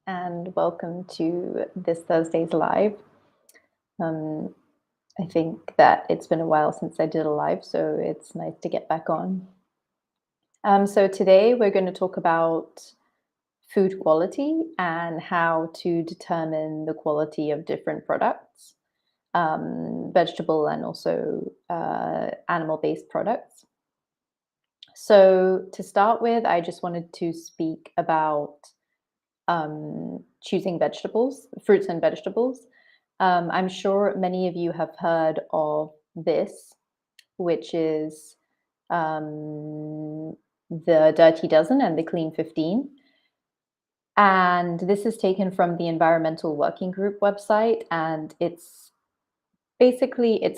and welcome to this Thursday's live. Um, I think that it's been a while since I did a live, so it's nice to get back on. So today we're going to talk about food quality and how to determine the quality of different products, vegetable and also animal-based products. So to start with, I just wanted to speak about choosing vegetables, fruits and vegetables. I'm sure many of you have heard of this, which is um, the Dirty Dozen and the Clean 15. And this is taken from the Environmental Working Group website, and it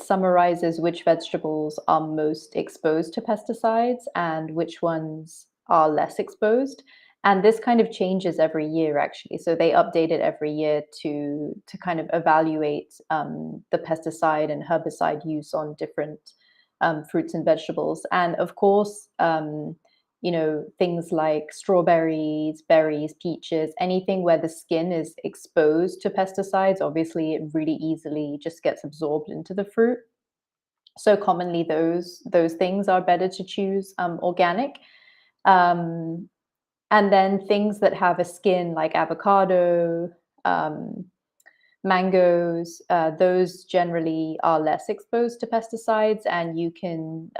summarizes which vegetables are most exposed to pesticides and which ones are less exposed. And this kind of changes every year, actually. So they update it every year to kind of evaluate the pesticide and herbicide use on different fruits and vegetables. And of course, things like strawberries, berries, peaches, anything where the skin is exposed to pesticides, obviously it really easily just gets absorbed into the fruit. So commonly those things are better to choose organic. Um, and then things that have a skin like avocado, um, mangoes, those generally are less exposed to pesticides, and you can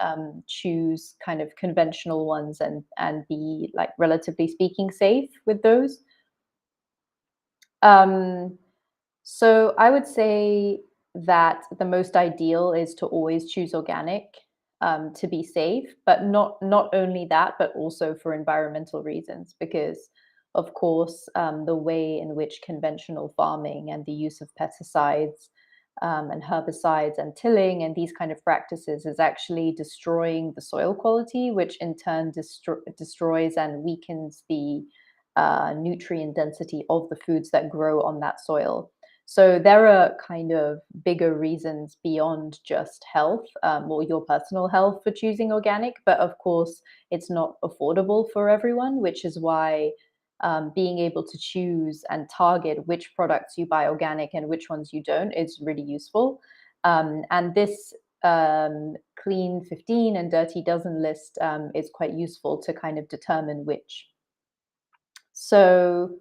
choose kind of conventional ones and be, like, relatively speaking, safe with those. Um, so I would say that the most ideal is to always choose organic to be safe, but not only that, but also for environmental reasons, because of course the way in which conventional farming and the use of pesticides and herbicides and tilling and these kind of practices is actually destroying the soil quality, which in turn destroys and weakens the nutrient density of the foods that grow on that soil. So there are kind of bigger reasons beyond just health, or your personal health, for choosing organic. But of course, it's not affordable for everyone, which is why being able to choose and target which products you buy organic and which ones you don't is really useful. And this Clean 15 and Dirty Dozen list is quite useful to kind of determine which. So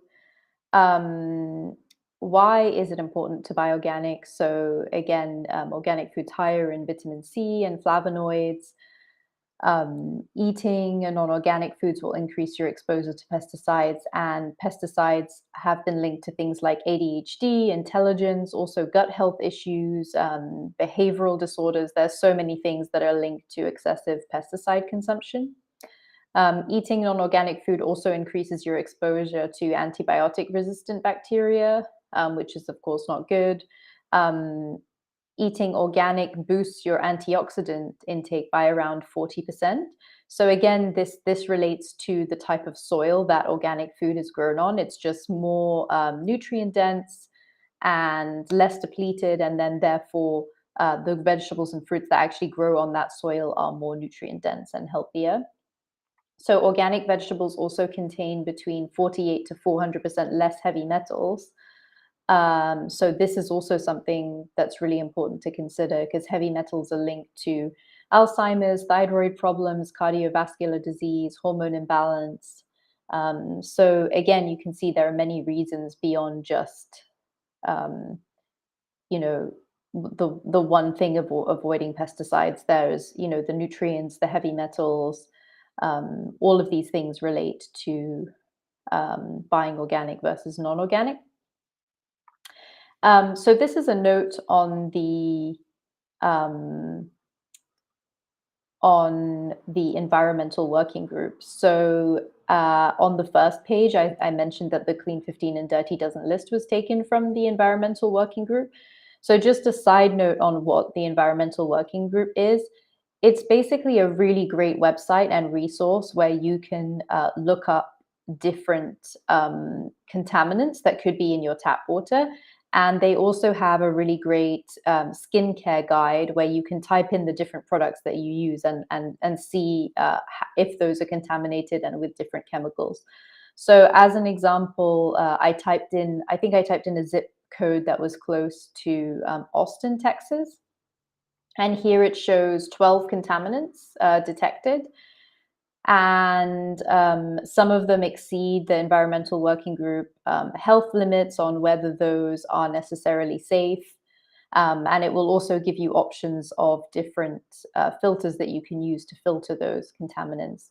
um, why is it important to buy organic? So again, organic foods higher in vitamin C and flavonoids. Eating non-organic foods will increase your exposure to pesticides, and pesticides have been linked to things like ADHD, intelligence, also gut health issues, behavioral disorders. There's so many things that are linked to excessive pesticide consumption. Eating non-organic food also increases your exposure to antibiotic-resistant bacteria, which is of course not good. Um, Eating organic boosts your antioxidant intake by around 40%. So again, this relates to the type of soil that organic food is grown on. It's just more nutrient dense and less depleted, and then therefore the vegetables and fruits that actually grow on that soil are more nutrient dense and healthier. So organic vegetables also contain between 48 to 400% less heavy metals. So this is also something that's really important to consider, because heavy metals are linked to Alzheimer's, thyroid problems, cardiovascular disease, hormone imbalance. So again, you can see there are many reasons beyond just, um, you know, the one thing of avoiding pesticides. There's, the nutrients, the heavy metals, all of these things relate to buying organic versus non-organic. So this is a note um, on the environmental working group. So on the first page, I mentioned that the Clean 15 and Dirty Dozen list was taken from the environmental working group. So just a side note on what the environmental working group is. It's basically a really great website and resource where you can look up different contaminants that could be in your tap water. And they also have a really great skincare guide where you can type in the different products that you use and see if those are contaminated and with different chemicals. So as an example, I think I typed in a zip code that was close to Austin, Texas. And here it shows 12 contaminants detected. And some of them exceed the environmental working group health limits on whether those are necessarily safe. And it will also give you options of different filters that you can use to filter those contaminants.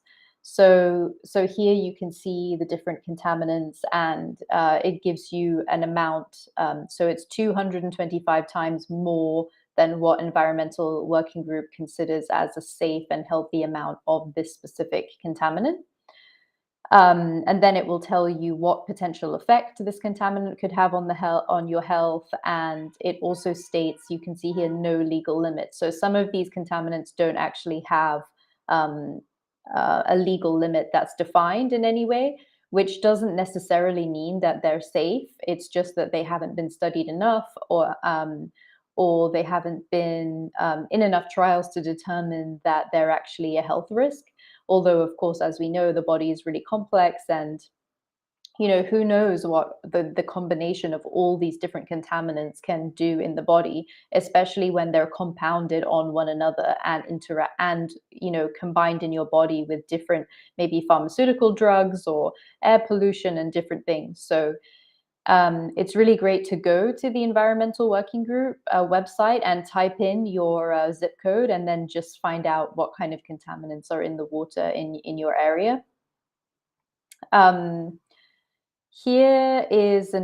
So here you can see the different contaminants, and it gives you an amount. So it's 225 times more than what environmental working group considers as a safe and healthy amount of this specific contaminant. And then it will tell you what potential effect this contaminant could have on on your health. And it also states, you can see here, no legal limit. So some of these contaminants don't actually have um, a legal limit that's defined in any way, which doesn't necessarily mean that they're safe. It's just that they haven't been studied enough, or they haven't been in enough trials to determine that they're actually a health risk. Although, of course, as we know, the body is really complex, and who knows what the combination of all these different contaminants can do in the body, especially when they're compounded on one another and interact, and combined in your body with different, maybe pharmaceutical drugs or air pollution and different things. So it's really great to go to the Environmental Working Group website and type in your zip code, and then just find out what kind of contaminants are in the water in your area. Um, Here is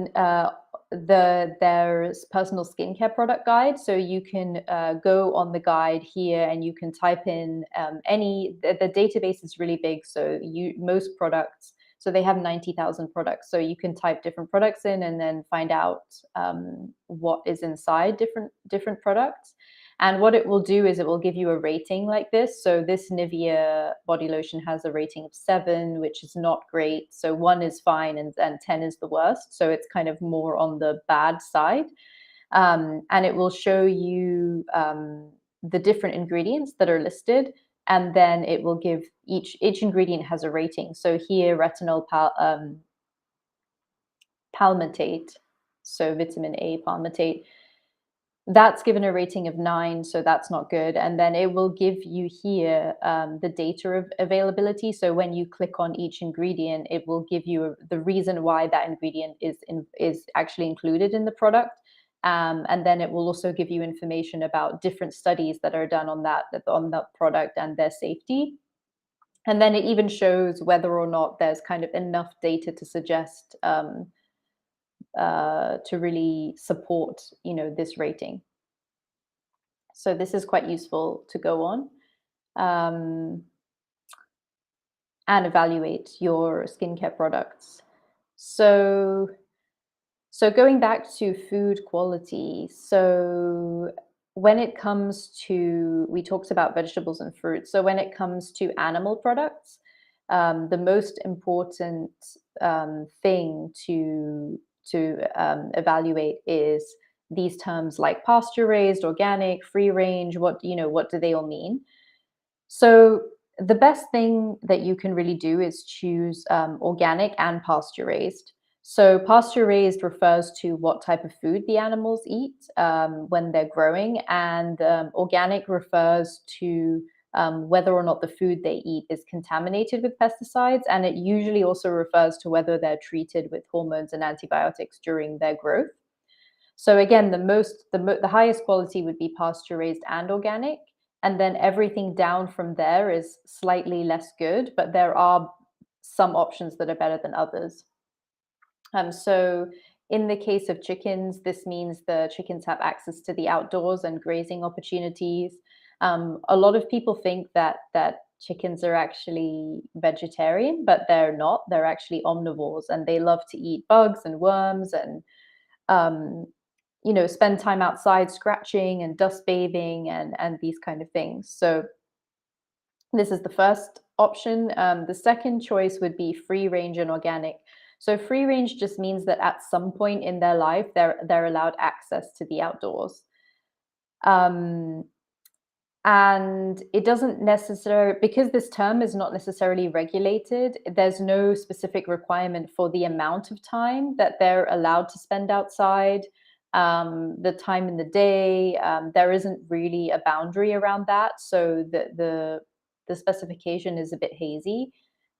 there's personal skincare product guide. So you can go on the guide here, and you can type in the database is really big. So most products, so they have 90,000 products. So you can type different products in, and then find out what is inside different products. And what it will do is it will give you a rating like this. So this Nivea body lotion has a rating of 7, which is not great. So 1 is fine, and 10 is the worst. So it's kind of more on the bad side. And it will show you the different ingredients that are listed. And then it will give each ingredient has a rating. So here, retinol palmitate, so vitamin A palmitate, that's given a rating of 9, so that's not good. And then it will give you here the data of availability. So when you click on each ingredient, it will give you the reason why that ingredient is actually included in the product. And then it will also give you information about different studies that are done on that product and their safety. And then it even shows whether or not there's kind of enough data to suggest to really support, this rating. So this is quite useful to go on um, and evaluate your skincare products. So, so going back to food quality. So when it comes to, we talked about vegetables and fruits. So when it comes to animal products, the most important thing to evaluate is these terms like pasture raised, organic, free range. What do they all mean? So the best thing that you can really do is choose organic and pasture raised. So pasture raised refers to what type of food the animals eat when they're growing, and organic refers to whether or not the food they eat is contaminated with pesticides, and it usually also refers to whether they're treated with hormones and antibiotics during their growth. So again, the highest quality would be pasture raised and organic, and then everything down from there is slightly less good, but there are some options that are better than others. So in the case of chickens, this means the chickens have access to the outdoors and grazing opportunities. A lot of people think that chickens are actually vegetarian, but they're not. They're actually omnivores, and they love to eat bugs and worms, and um, spend time outside scratching and dust bathing and these kind of things. So this is the first option. The second choice would be free range and organic. So free range just means that at some point in their life, they're allowed access to the outdoors. Um, And it doesn't necessarily, because this term is not necessarily regulated, there's no specific requirement for the amount of time that they're allowed to spend outside, the time in the day. There isn't really a boundary around that. So the specification is a bit hazy.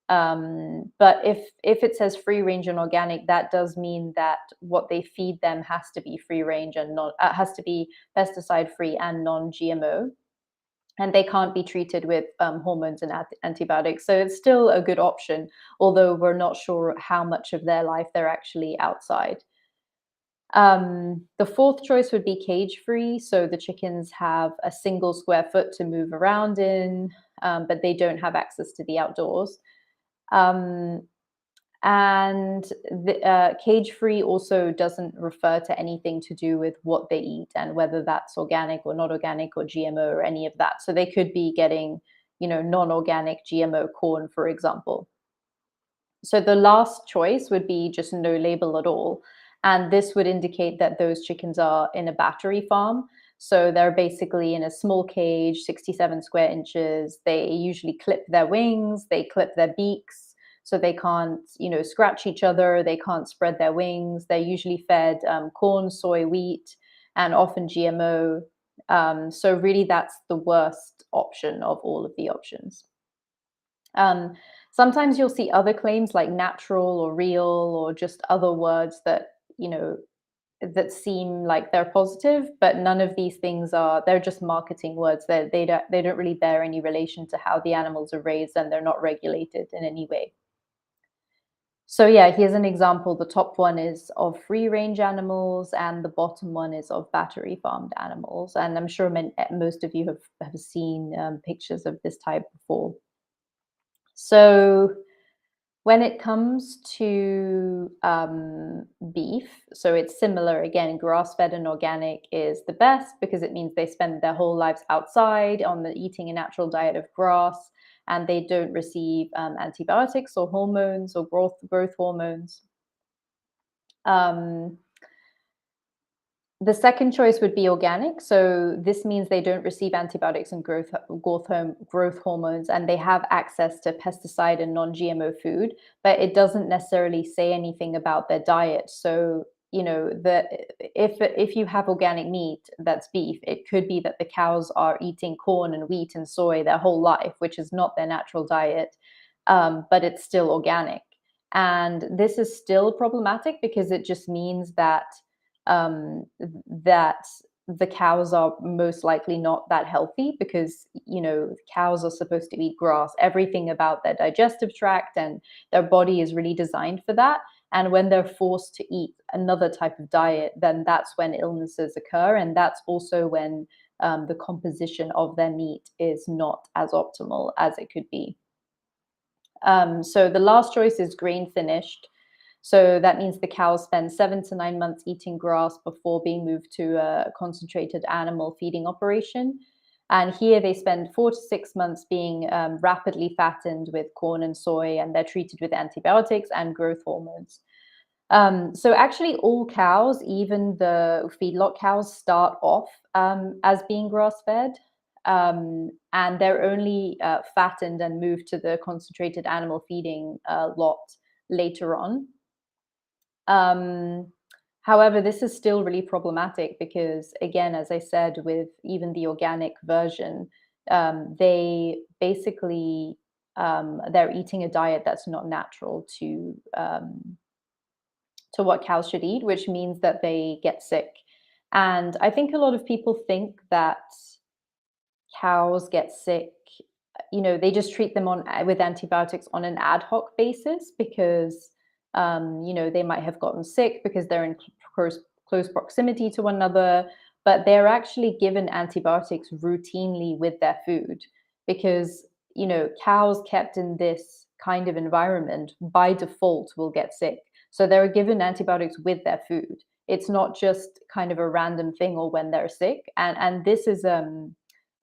But if it says free range and organic, that does mean that what they feed them has to be free range and not has to be pesticide free and non-GMO, and they can't be treated with hormones and antibiotics. So it's still a good option, although we're not sure how much of their life they're actually outside. The fourth choice would be cage free. So the chickens have a single square foot to move around in, but they don't have access to the outdoors. Um, and the cage free also doesn't refer to anything to do with what they eat and whether that's organic or not organic or GMO or any of that. So they could be getting, non-organic GMO corn, for example. So the last choice would be just no label at all. And this would indicate that those chickens are in a battery farm. So they're basically in a small cage, 67 square inches. They usually clip their wings, they clip their beaks, so they can't, scratch each other. They can't spread their wings. They're usually fed corn, soy, wheat, and often GMO. So really, that's the worst option of all of the options. Um, Sometimes you'll see other claims like natural or real or just other words that seem like they're positive, but none of these things are. They're just marketing words. They don't really bear any relation to how the animals are raised, and they're not regulated in any way. So yeah, here's an example. The top one is of free range animals, and the bottom one is of battery farmed animals. And I'm sure most of you have seen pictures of this type before. So when it comes to beef, so it's similar again. Grass-fed and organic is the best because it means they spend their whole lives outside on the eating a natural diet of grass, and they don't receive antibiotics or hormones or growth hormones. Um, the second choice would be organic. So this means they don't receive antibiotics and growth hormones, and they have access to pesticide and non-GMO food, but it doesn't necessarily say anything about their diet. So, if you have organic meat that's beef, it could be that the cows are eating corn and wheat and soy their whole life, which is not their natural diet, but it's still organic. And this is still problematic because it just means that the cows are most likely not that healthy because cows are supposed to eat grass. Everything about their digestive tract and their body is really designed for that, and when they're forced to eat another type of diet, then that's when illnesses occur, and that's also when the composition of their meat is not as optimal as it could be. So the last choice is grain finished. So that means the cows spend 7 to 9 months eating grass before being moved to a concentrated animal feeding operation. And here they spend 4 to 6 months being rapidly fattened with corn and soy, and they're treated with antibiotics and growth hormones. So actually, all cows, even the feedlot cows, start off as being grass-fed, and they're only fattened and moved to the concentrated animal feeding lot later on. Um, However, this is still really problematic because, again, as I said, with even the organic version, they basically they're eating a diet that's not natural to what cows should eat, which means that they get sick. And I think a lot of people think that cows get sick, they just treat them on with antibiotics on an ad hoc basis because they might have gotten sick because they're in close proximity to one another, but they're actually given antibiotics routinely with their food because cows kept in this kind of environment by default will get sick. So they're given antibiotics with their food. It's not just kind of a random thing or when they're sick. And this is a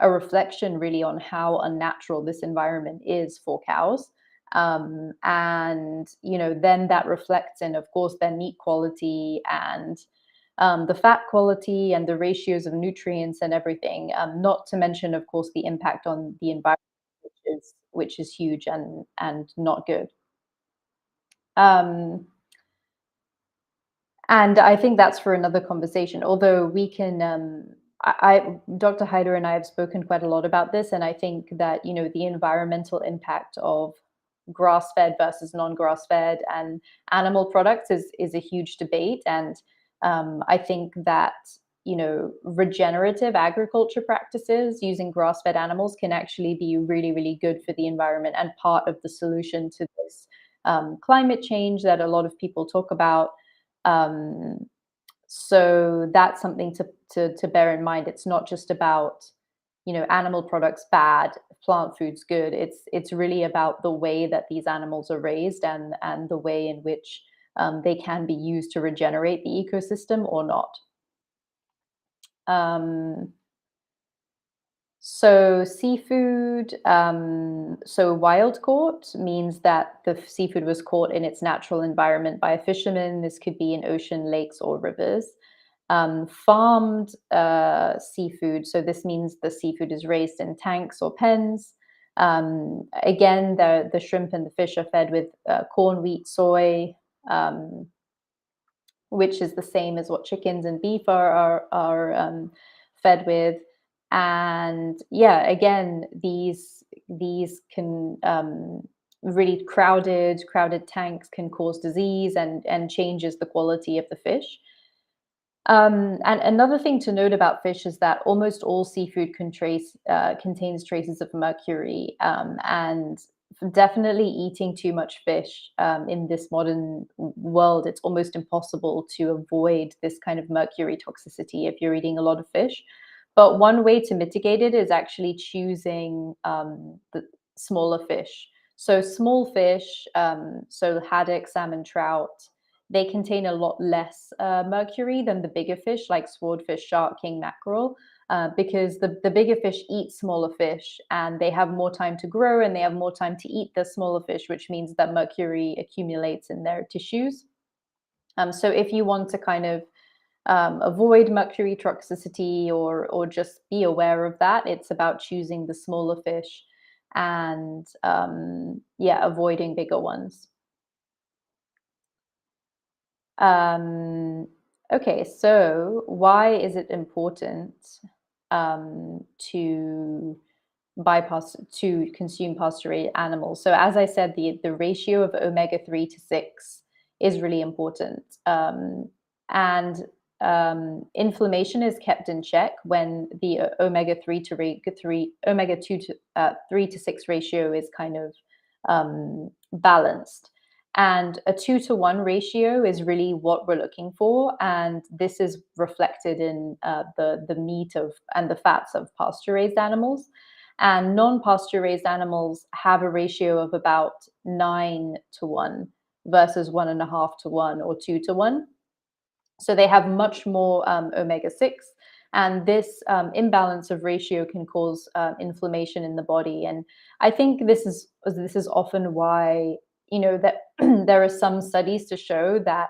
reflection really on how unnatural this environment is for cows. And then that reflects in, of course, their meat quality and the fat quality and the ratios of nutrients and everything. Not to mention, of course, the impact on the environment, which is huge and not good. Um, And I think that's for another conversation. Although we can, Dr. Hyder and I have spoken quite a lot about this, and I think that the environmental impact of grass-fed versus non-grass-fed and animal products is a huge debate, and I think that regenerative agriculture practices using grass-fed animals can actually be really, really good for the environment and part of the solution to this climate change that a lot of people talk about. um, so that's something to bear in mind. It's not just about animal products bad, plant foods good. It's really about the way that these animals are raised and the way in which they can be used to regenerate the ecosystem or not. Um, So seafood, so wild caught means that the seafood was caught in its natural environment by a fisherman. This could be in ocean, lakes, or rivers. Farmed seafood, so this means the seafood is raised in tanks or pens. Again, the shrimp and the fish are fed with corn, wheat, soy. Which is the same as what chickens and beef are fed with. And yeah, again, these can really crowded tanks can cause disease and changes the quality of the fish. And another thing to note about fish is that almost all seafood contains traces of mercury, and definitely eating too much fish in this modern world, it's almost impossible to avoid this kind of mercury toxicity if you're eating a lot of fish. But one way to mitigate it is actually choosing the smaller fish. So small fish, so haddock, salmon, trout, they contain a lot less mercury than the bigger fish like swordfish, shark, king mackerel, because the bigger fish eat smaller fish and they have more time to grow and they have more time to eat the smaller fish, which means that mercury accumulates in their tissues. So if you want to kind of avoid mercury toxicity or just be aware of that, it's about choosing the smaller fish and yeah, avoiding bigger ones. Um, okay, so why is it important to consume pasture-raised animals? So as I said, the ratio of omega-3 to 6 is really important. And inflammation is kept in check when the omega-3 to 3 omega-2 to 3 to 6 ratio is kind of balanced. And a 2-to-1 ratio is really what we're looking for, and this is reflected in the meat of and the fats of pasture-raised animals. And non-pasture-raised animals have a ratio of about 9-to-1 versus 1.5-to-1 or 2-to-1. So they have much more omega-6, and this imbalance of ratio can cause inflammation in the body. And I think this is often why that there are some studies to show that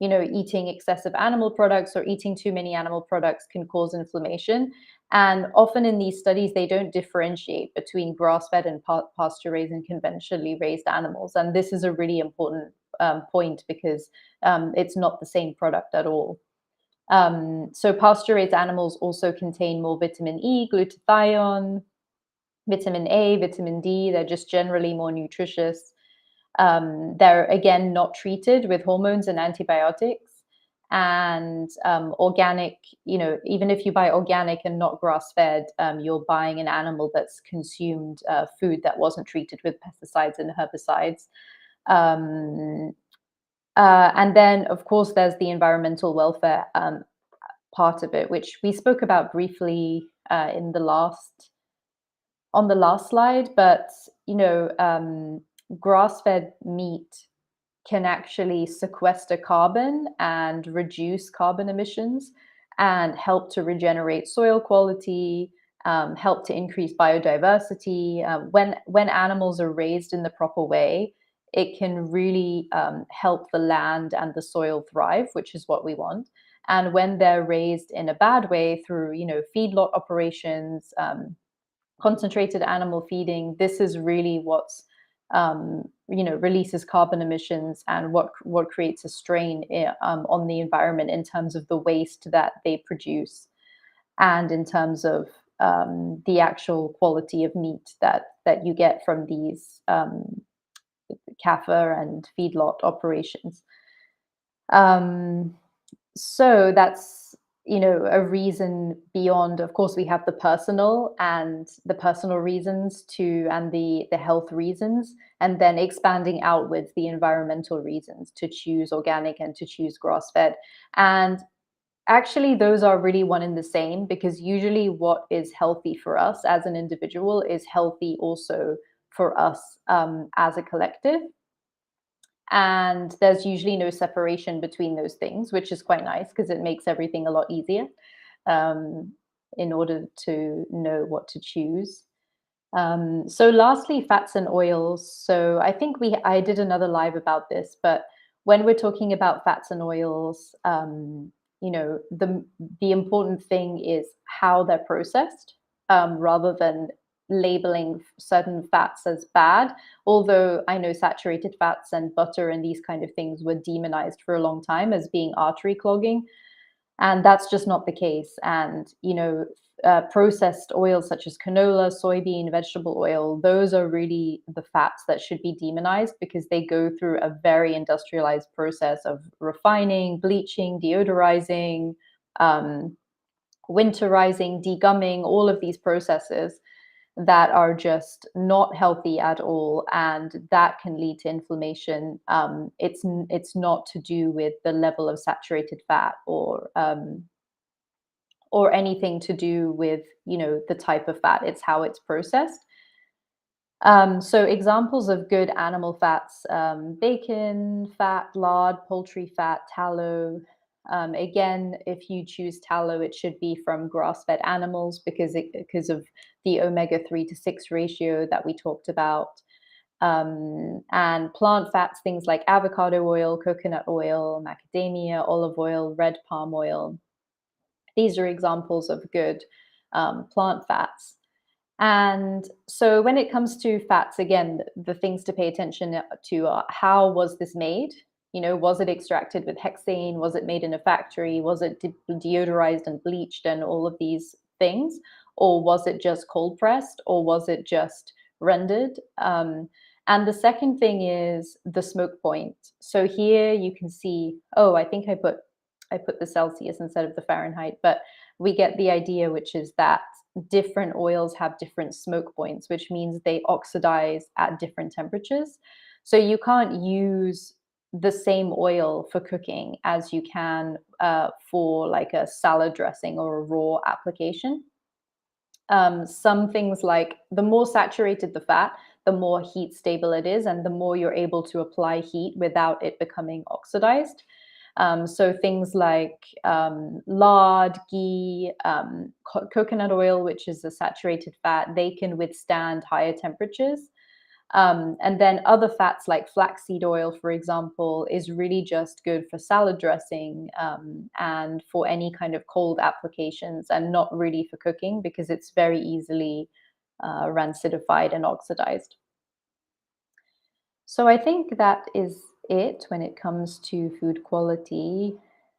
eating excessive animal products or eating too many animal products can cause inflammation. And often in these studies, they don't differentiate between grass-fed and pasture-raised and conventionally raised animals. And this is a really important point because it's not the same product at all. So pasture-raised animals also contain more vitamin E, glutathione, vitamin A, vitamin D. They're just generally more nutritious. They're again not treated with hormones and antibiotics. And organic, even if you buy organic and not grass-fed, you're buying an animal that's consumed food that wasn't treated with pesticides and herbicides. Um, and then, of course, there's the environmental welfare part of it, which we spoke about briefly in the last on the last slide. But grass-fed meat can actually sequester carbon and reduce carbon emissions and help to regenerate soil quality, help to increase biodiversity. When animals are raised in the proper way, it can really help the land and the soil thrive, which is what we want. And when they're raised in a bad way through, feedlot operations, concentrated animal feeding, this is really what's releases carbon emissions and what creates a strain on the environment in terms of the waste that they produce and in terms of the actual quality of meat that you get from these CAFA and feedlot operations. Um, so that's, a reason beyond, of course, we have the personal reasons and the health reasons, and then expanding outwards the environmental reasons to choose organic and to choose grass-fed. And actually, those are really one and the same, because usually what is healthy for us as an individual is healthy also for us as a collective. And there's usually no separation between those things, which is quite nice because it makes everything a lot easier um, in order to know what to choose. So lastly, fats and oils. So I think I did another live about this, but when we're talking about fats and oils, the important thing is how they're processed, rather than labeling certain fats as bad. Although I know saturated fats and butter and these kind of things were demonized for a long time as being artery clogging, and that's just not the case. And processed oils such as canola, soybean, vegetable oil, those are really the fats that should be demonized, because they go through a very industrialized process of refining, bleaching, deodorizing, um, winterizing, degumming, all of these processes that are just not healthy at all, and that can lead to inflammation. It's not to do with the level of saturated fat or anything to do with the type of fat. It's how it's processed. So examples of good animal fats: bacon fat, lard, poultry fat, tallow. Again, if you choose tallow, it should be from grass-fed animals, because of the omega-3 to 6 ratio that we talked about. And plant fats, things like avocado oil, coconut oil, macadamia, olive oil, red palm oil. These are examples of good plant fats. And so when it comes to fats, again, the things to pay attention to are: how was this made? Was it extracted with hexane? Was it made in a factory? Was it deodorized and bleached and all of these things? Or was it just cold pressed? Or was it just rendered? And the second thing is the smoke point. So here you can see, oh, I think I put the Celsius instead of the Fahrenheit, but we get the idea, which is that different oils have different smoke points, which means they oxidize at different temperatures. So you can't use the same oil for cooking as you can for like a salad dressing or a raw application. Some things, like the more saturated the fat, the more heat stable it is, and the more you're able to apply heat without it becoming oxidized. So things like lard, ghee, coconut oil, which is a saturated fat, they can withstand higher temperatures. And then other fats like flaxseed oil, for example, is really just good for salad dressing, and for any kind of cold applications, and not really for cooking, because it's very easily rancidified and oxidized. So I think that is it when it comes to food quality.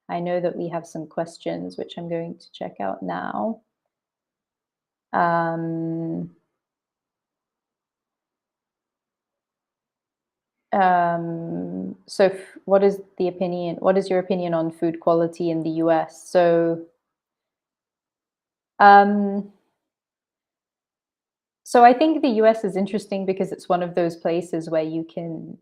I know that we have some questions, which I'm going to check out now. Um, what is the opinion? What is your opinion on food quality in the US? Um, so I think the US is interesting because it's one of those places where you can,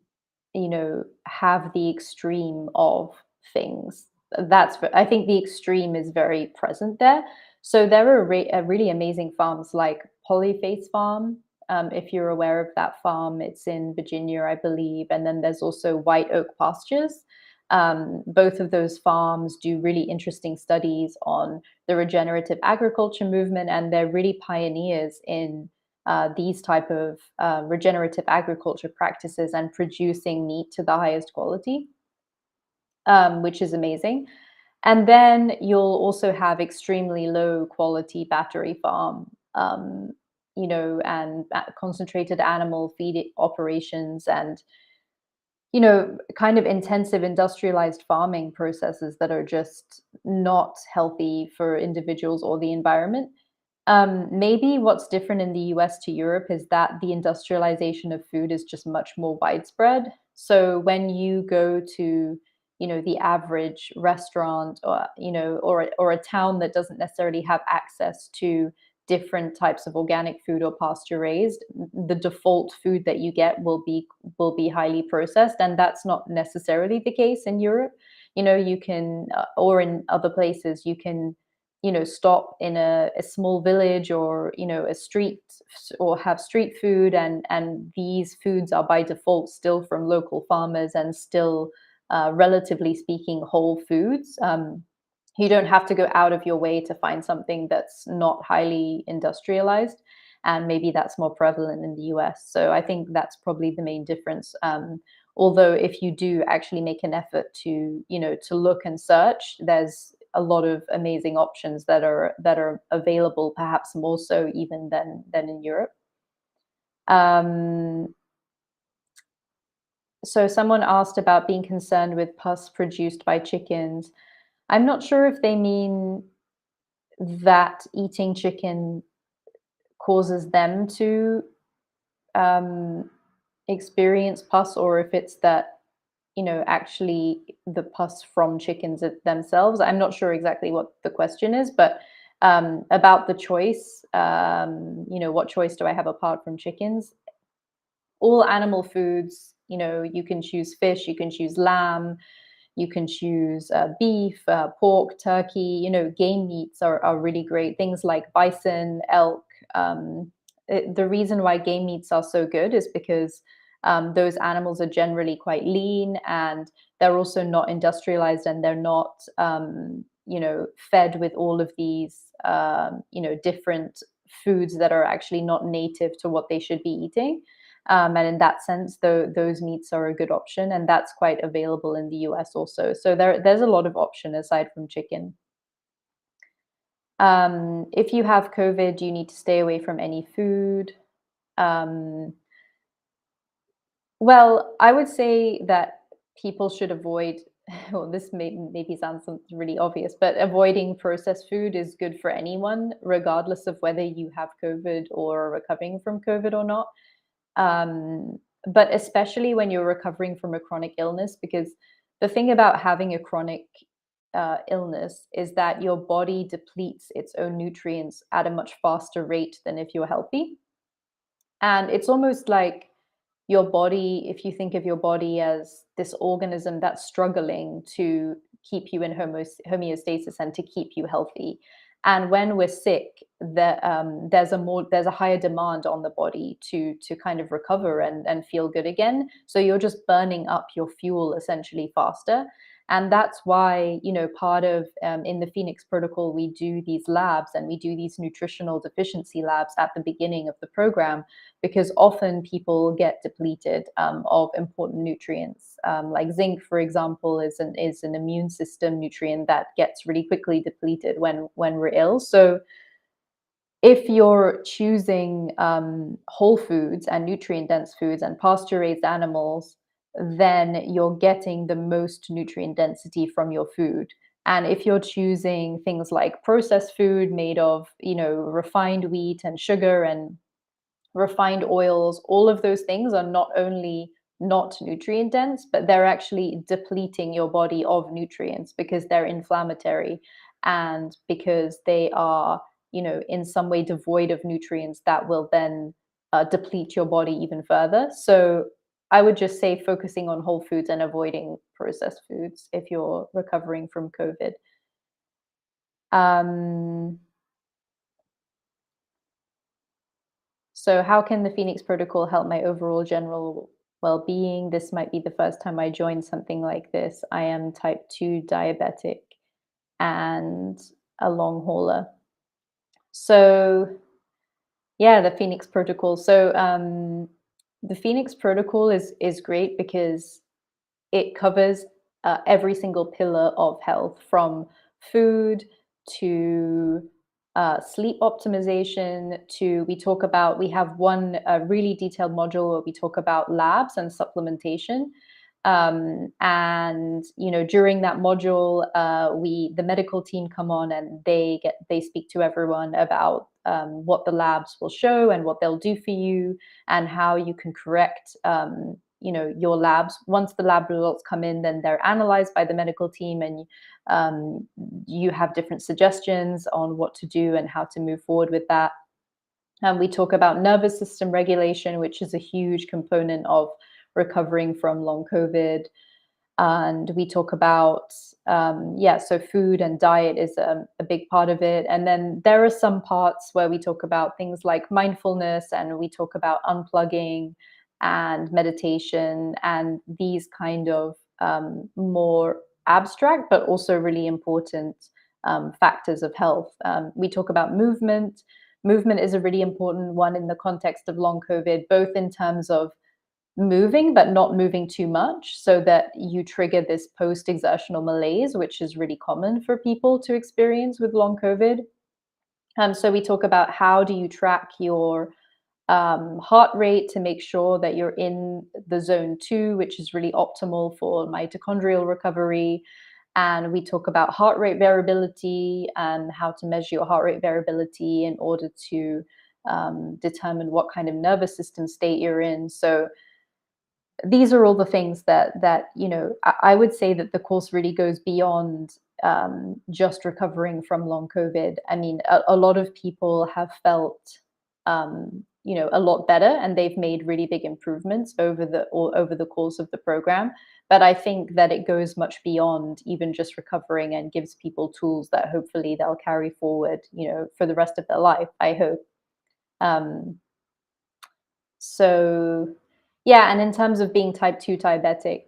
have the extreme of things. I think the extreme is very present there. So there are really amazing farms like Polyface Farm. If you're aware of that farm, it's in Virginia, I believe. And then there's also White Oak Pastures. Both of those farms do really interesting studies on the regenerative agriculture movement, and they're really pioneers in these type of regenerative agriculture practices and producing meat to the highest quality, which is amazing. And then you'll also have extremely low quality battery farm, and concentrated animal feed operations, and kind of intensive industrialized farming processes that are just not healthy for individuals or the environment. Maybe what's different in the US to Europe is that the industrialization of food is just much more widespread. So when you go to, the average restaurant, or, or a town that doesn't necessarily have access to different types of organic food or pasture raised, the default food that you get will be highly processed, and that's not necessarily the case in Europe. You can, or in other places, you can stop in a small village, or a street, or have street food, and these foods are by default still from local farmers, and still relatively speaking whole foods. You don't have to go out of your way to find something that's not highly industrialized, and maybe that's more prevalent in the US. So I think that's probably the main difference. Although if you do actually make an effort to look and search, there's a lot of amazing options that are available, perhaps more so even than in Europe. Um, so someone asked about being concerned with pus produced by chickens. I'm not sure if they mean that eating chicken causes them to um, experience pus, or if it's that actually the pus from chickens themselves. I'm not sure exactly what the question is, but about the choice, what choice do I have apart from chickens? All animal foods, you can choose fish, you can choose lamb, you can choose beef, pork, turkey. Game meats are really great. Things like bison, elk. The reason why game meats are so good is because those animals are generally quite lean, and they're also not industrialized, and they're not, fed with all of these, different foods that are actually not native to what they should be eating. And in that sense, those meats are a good option, and that's quite available in the US also. So there's a lot of option aside from chicken. If you have COVID, you need to stay away from any food. Um, well, I would say that people should avoid. Well, this maybe sounds really obvious, but avoiding processed food is good for anyone, regardless of whether you have COVID or are recovering from COVID or not. um, but especially when you're recovering from a chronic illness, because the thing about having a chronic illness is that your body depletes its own nutrients at a much faster rate than if you're healthy. And it's almost like your body, if you think of your body as this organism that's struggling to keep you in homeostasis and to keep you healthy. And when we're sick, there's a higher demand on the body to kind of recover and feel good again. So you're just burning up your fuel essentially faster. And that's why, part of, in the Phoenix Protocol, we do these labs, and we do these nutritional deficiency labs at the beginning of the program, because often people get depleted of important nutrients. Like zinc, for example, is an immune system nutrient that gets really quickly depleted when we're ill. So if you're choosing whole foods and nutrient dense foods and pasture raised animals, then you're getting the most nutrient density from your food. And if you're choosing things like processed food made of, refined wheat and sugar and refined oils, all of those things are not only not nutrient dense, but they're actually depleting your body of nutrients, because they're inflammatory, and because they are, in some way devoid of nutrients that will then deplete your body even further. So I would just say focusing on whole foods and avoiding processed foods if you're recovering from COVID. Um, So, how can the Phoenix Protocol help my overall general well being? This might be the first time I join something like this. I am type 2 diabetic and a long hauler. So, Yeah, the Phoenix Protocol. So the Phoenix Protocol is great because it covers every single pillar of health, from food to sleep optimization to we have one really detailed module where we talk about labs and supplementation. And during that module, the medical team come on and they speak to everyone about what the labs will show and what they'll do for you, and how you can correct your labs. Once the lab results come in, then they're analyzed by the medical team, and um, you have different suggestions on what to do and how to move forward with that. And we talk about nervous system regulation, which is a huge component of recovering from long COVID. And we talk about so food and diet is a big part of it. And then there are some parts where we talk about things like mindfulness, and we talk about unplugging and meditation, and these kind of more abstract but also really important factors of health. We talk about movement is a really important one in the context of long COVID, both in terms of moving, but not moving too much, so that you trigger this post exertional malaise, which is really common for people to experience with long COVID. So we talk about how do you track your heart rate to make sure that you're in the zone 2, which is really optimal for mitochondrial recovery. And we talk about heart rate variability and how to measure your heart rate variability in order to determine what kind of nervous system state you're in. So these are all the things that I would say that the course really goes beyond just recovering from long COVID. I mean, a lot of people have felt a lot better, and they've made really big improvements over the course of the program. But I think that it goes much beyond even just recovering, and gives people tools that hopefully they'll carry forward, for the rest of their life, I hope. Um, so, yeah, and in terms of being type 2 diabetic,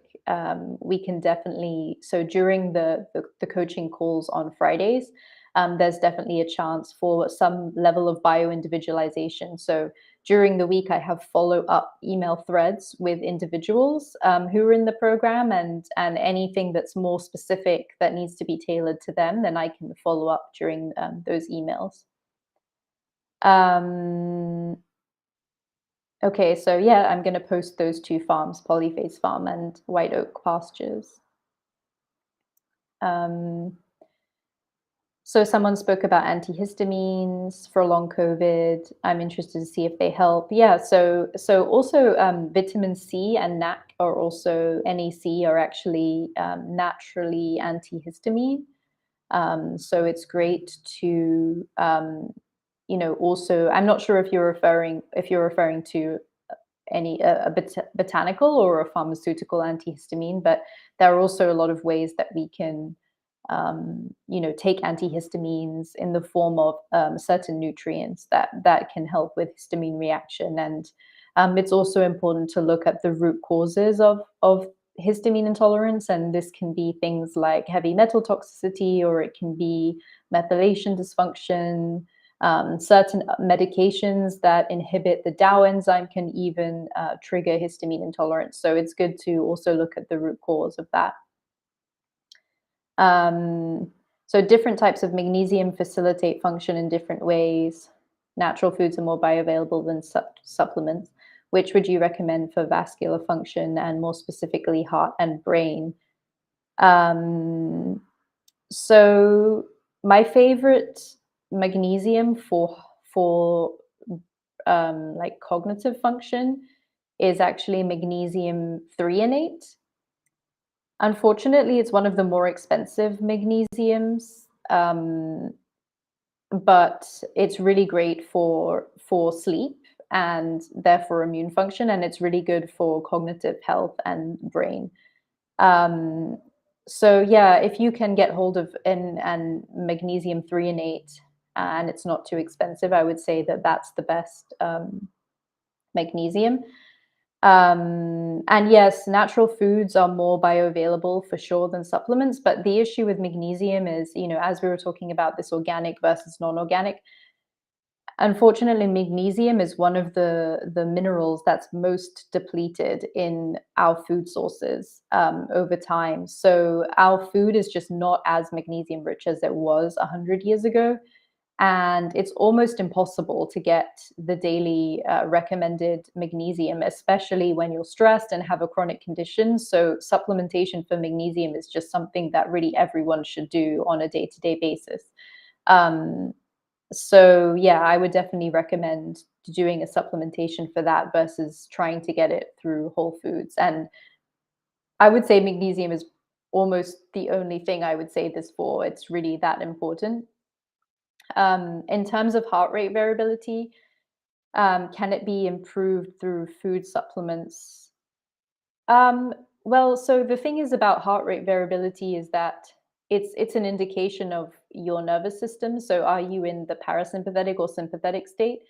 we can definitely, so during the coaching calls on Fridays, there's definitely a chance for some level of bio individualization. So during the week, I have follow up email threads with individuals who are in the program, and anything that's more specific that needs to be tailored to them, then I can follow up during those emails. Um, Okay, so yeah, I'm going to post those two farms, Polyface Farm and White Oak Pastures. Um, so someone spoke about antihistamines for long COVID. I'm interested to see if they help. Yeah, so also vitamin C and NAC are also NAC are actually naturally antihistamine. So it's great to also, I'm not sure if you're referring to botanical or a pharmaceutical antihistamine, but there are also a lot of ways that we can take antihistamines in the form of certain nutrients that can help with histamine reaction. And it's also important to look at the root causes of histamine intolerance, and this can be things like heavy metal toxicity, or it can be methylation dysfunction. Certain medications that inhibit the DAO enzyme can even trigger histamine intolerance. So it's good to also look at the root cause of that. So different types of magnesium facilitate function in different ways. Natural foods are more bioavailable than supplements. Which would you recommend for vascular function, and more specifically heart and brain? Um, so my favorite magnesium for like cognitive function is actually magnesium threonate. Unfortunately, it's one of the more expensive magnesiums, but it's really great for sleep and therefore immune function, and it's really good for cognitive health and brain. Um, so yeah, if you can get hold of an magnesium threonate and it's not too expensive, I would say that that's the best magnesium. And yes, natural foods are more bioavailable for sure than supplements. But the issue with magnesium is, as we were talking about this organic versus non-organic, Unfortunately, magnesium is one of the minerals that's most depleted in our food sources over time. So our food is just not as magnesium rich as it was 100 years ago, and it's almost impossible to get the daily recommended magnesium, especially when you're stressed and have a chronic condition. So supplementation for magnesium is just something that really everyone should do on a day-to-day basis. Um, so yeah, I would definitely recommend doing a supplementation for that versus trying to get it through whole foods. And I would say magnesium is almost the only thing I would say this for. It's really that important. In terms of heart rate variability, can it be improved through food supplements? Um, well, so the thing is about heart rate variability is that it's an indication of your nervous system. So are you in the parasympathetic or sympathetic state?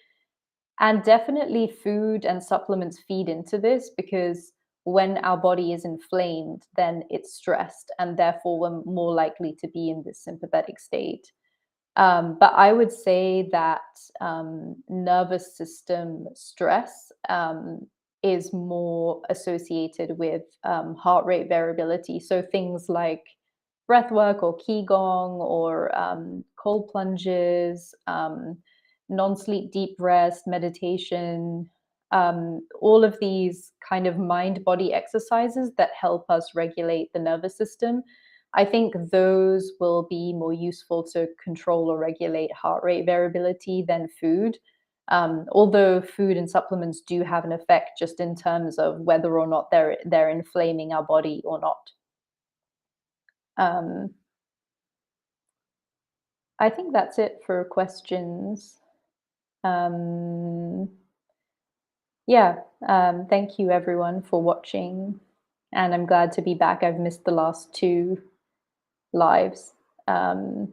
And definitely food and supplements feed into this because when our body is inflamed, then it's stressed, and therefore we're more likely to be in this sympathetic state. But I would say that nervous system stress is more associated with heart rate variability. So things like breath work or qigong or cold plunges, non-sleep deep rest, meditation, all of these kind of mind body exercises that help us regulate the nervous system. I think those will be more useful to control or regulate heart rate variability than food. Although food and supplements do have an effect just in terms of whether or not they're inflaming our body or not. Um, I think that's it for questions. Um, yeah, thank you everyone for watching, and I'm glad to be back. I've missed the last two lives. Um,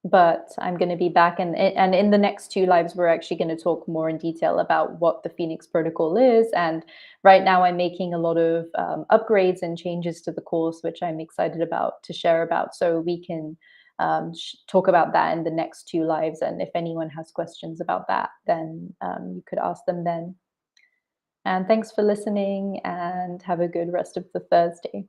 but I'm going to be back, and in the next two lives we're actually going to talk more in detail about what the Phoenix Protocol is. And right now I'm making a lot of upgrades and changes to the course, which I'm excited about to share about. So we can talk about that in the next two lives. And if anyone has questions about that, then you could ask them then. And thanks for listening, and have a good rest of the Thursday.